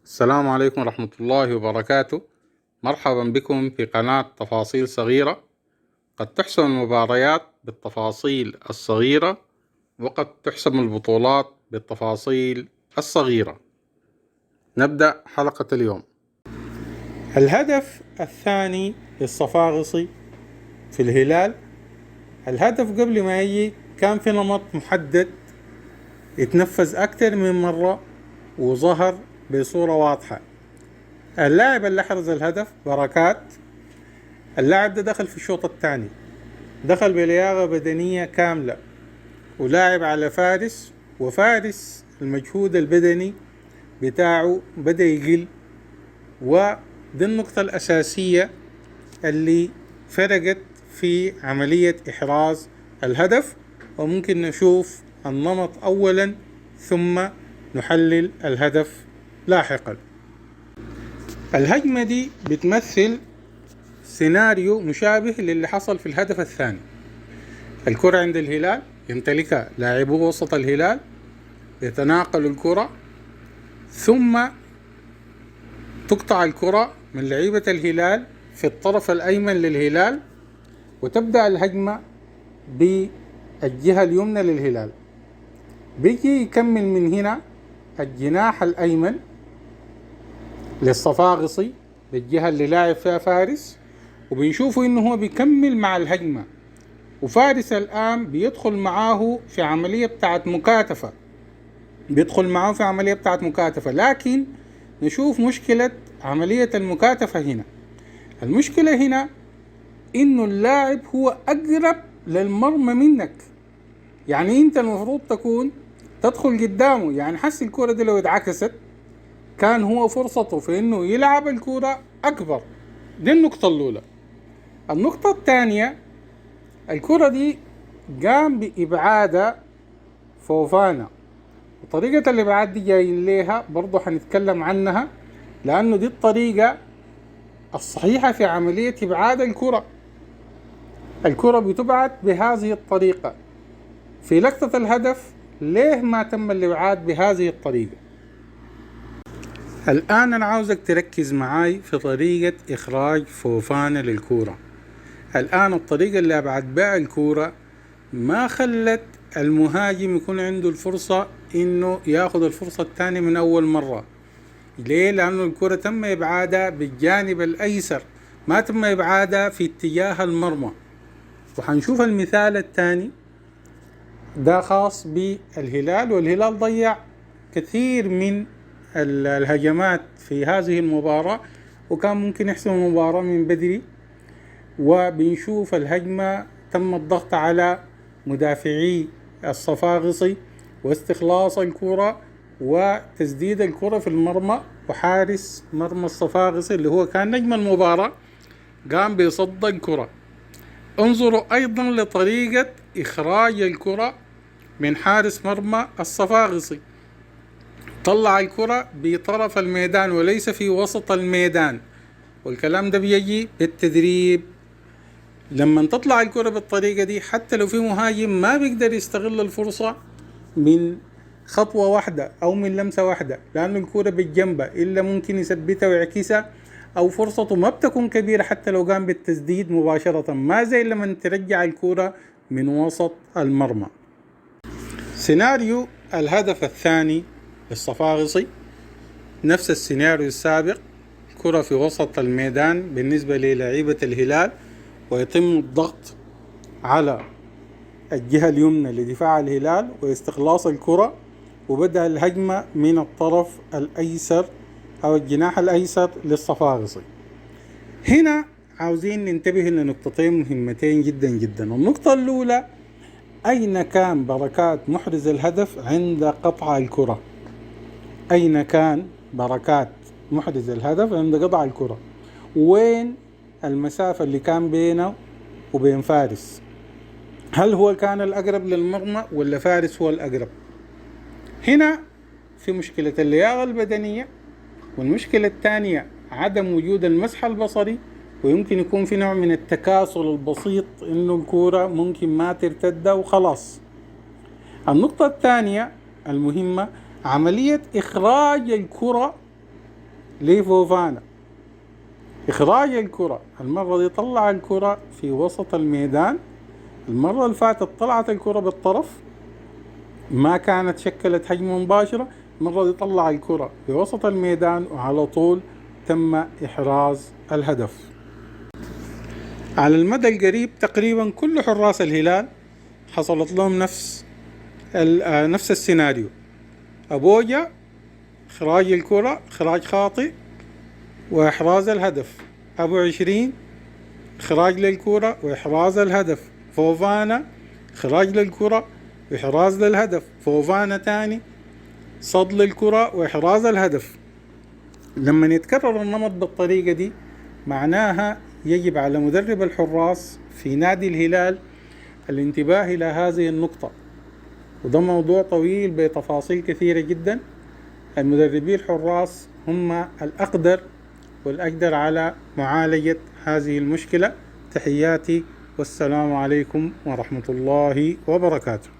السلام عليكم ورحمة الله وبركاته. مرحبا بكم في قناة تفاصيل صغيرة. قد تحسم المباريات بالتفاصيل الصغيرة، وقد تحسم البطولات بالتفاصيل الصغيرة. نبدأ حلقة اليوم. الهدف الثاني للصفاقسي في الهلال، الهدف قبل ما يجي كان في نمط محدد يتنفذ أكثر من مرة وظهر بصورة واضحة. اللاعب اللي حرز الهدف بركات، اللاعب ده دخل في الشوط الثاني، دخل بلياقة بدنية كاملة ولاعب على فارس، وفارس المجهود البدني بتاعه بدأ يقل، ودي النقطة الأساسية اللي فرقت في عملية إحراز الهدف. وممكن نشوف النمط أولا ثم نحلل الهدف لاحقا. الهجمة دي بتمثل سيناريو مشابه للي حصل في الهدف الثاني. الكرة عند الهلال يمتلكها لاعبو وسط الهلال، يتناقل الكرة ثم تقطع الكرة من لعيبة الهلال في الطرف الأيمن للهلال، وتبدأ الهجمة بالجهة اليمنى للهلال. بيجي يكمل من هنا الجناح الأيمن للصفاقسي بالجهة اللي لاعب فيها فارس، وبنشوفوا انه هو بيكمل مع الهجمة، وفارس الآن بيدخل معاه في عملية بتاعت مكاتفة. لكن نشوف مشكلة عملية المكاتفة هنا. المشكلة هنا انه اللاعب هو اقرب للمرمى منك، يعني انت المفروض تكون تدخل قدامه. يعني حس الكرة دي لو اتعكست كان هو فرصته في انه يلعب الكرة اكبر. دي النقطة الاولى. النقطة الثانية، الكرة دي قام بإبعاد فوفانا، وطريقة الإبعاد دي جايين ليها برضو حنتكلم عنها، لأنه دي الطريقة الصحيحة في عملية إبعاد الكرة. الكرة بتبعد بهذه الطريقة. في لقطة الهدف ليه ما تم الإبعاد بهذه الطريقة؟ الآن أنا عاوزك تركز معاي في طريقة إخراج فوفانا للكرة. الآن الطريقة اللي أبعد بها الكرة ما خلت المهاجم يكون عنده الفرصة إنه ياخد الفرصة الثانية من أول مرة. ليه؟ لأنه الكرة تم إبعادها بالجانب الأيسر، ما تم إبعادها في اتجاه المرمى. وحنشوف المثال الثاني ده خاص بالهلال، والهلال ضيع كثير من الهجمات في هذه المباراة، وكان ممكن يحسم المباراة من بدري. وبنشوف الهجمة تم الضغط على مدافعي الصفاقسي واستخلاص الكرة وتسديد الكرة في المرمى، وحارس مرمى الصفاقسي اللي هو كان نجم المباراة قام بيصد الكرة. انظروا أيضا لطريقة إخراج الكرة من حارس مرمى الصفاقسي. طلع الكرة بطرف الميدان وليس في وسط الميدان، والكلام ده بيجي بالتدريب. لما تطلع الكرة بالطريقة دي حتى لو في مهاجم ما بيقدر يستغل الفرصة من خطوة واحدة أو من لمسة واحدة، لأنه الكرة بالجنبة إلا ممكن يثبتها ويعكسها، أو فرصته ما بتكون كبيرة حتى لو قام بالتسديد مباشرة، ما زي لما ترجع الكرة من وسط المرمى. سيناريو الهدف الثاني للصفاقسي نفس السيناريو السابق، كرة في وسط الميدان بالنسبة للاعيبة الهلال، ويتم الضغط على الجهة اليمنى لدفاع الهلال واستخلاص الكرة، وبدأ الهجمة من الطرف الأيسر أو الجناح الأيسر للصفاقسي. هنا عاوزين ننتبه لنقطتين مهمتين جدا جدا. النقطة الأولى، أين كان بركات محرز الهدف عند قطع الكرة؟ أين كان بركات محرز الهدف عند قطع الكرة؟ وين المسافة اللي كان بينه وبين فارس؟ هل هو كان الأقرب للمرمى ولا فارس هو الأقرب؟ هنا في مشكلة اللياقة البدنية، والمشكلة الثانية عدم وجود المسح البصري، ويمكن يكون في نوع من التكاسل البسيط إنه الكرة ممكن ما ترتد وخلاص. النقطة الثانية المهمة عملية إخراج الكرة لفوفانا. إخراج الكرة، المرة دي طلع الكرة في وسط الميدان، المرة اللي فاتت طلعت الكرة بالطرف ما كانت شكلت هجمة مباشرة، المرة دي طلع الكرة في وسط الميدان وعلى طول تم إحراز الهدف. على المدى القريب تقريبا كل حراس الهلال حصلت لهم نفس السيناريو. أبوجا إخراج الكرة إخراج خاطئ وإحراز الهدف، أبو 20 إخراج للكرة وإحراز الهدف، فوفانا إخراج للكرة وإحراز للهدف، فوفانا تاني صد للكرة وإحراز الهدف. لما يتكرر النمط بالطريقة دي معناها يجب على مدرب الحراس في نادي الهلال الانتباه إلى هذه النقطة، وده موضوع طويل بتفاصيل كثيرة جدا. المدربين الحراس هم الأقدر والأقدر على معالجة هذه المشكلة. تحياتي والسلام عليكم ورحمة الله وبركاته.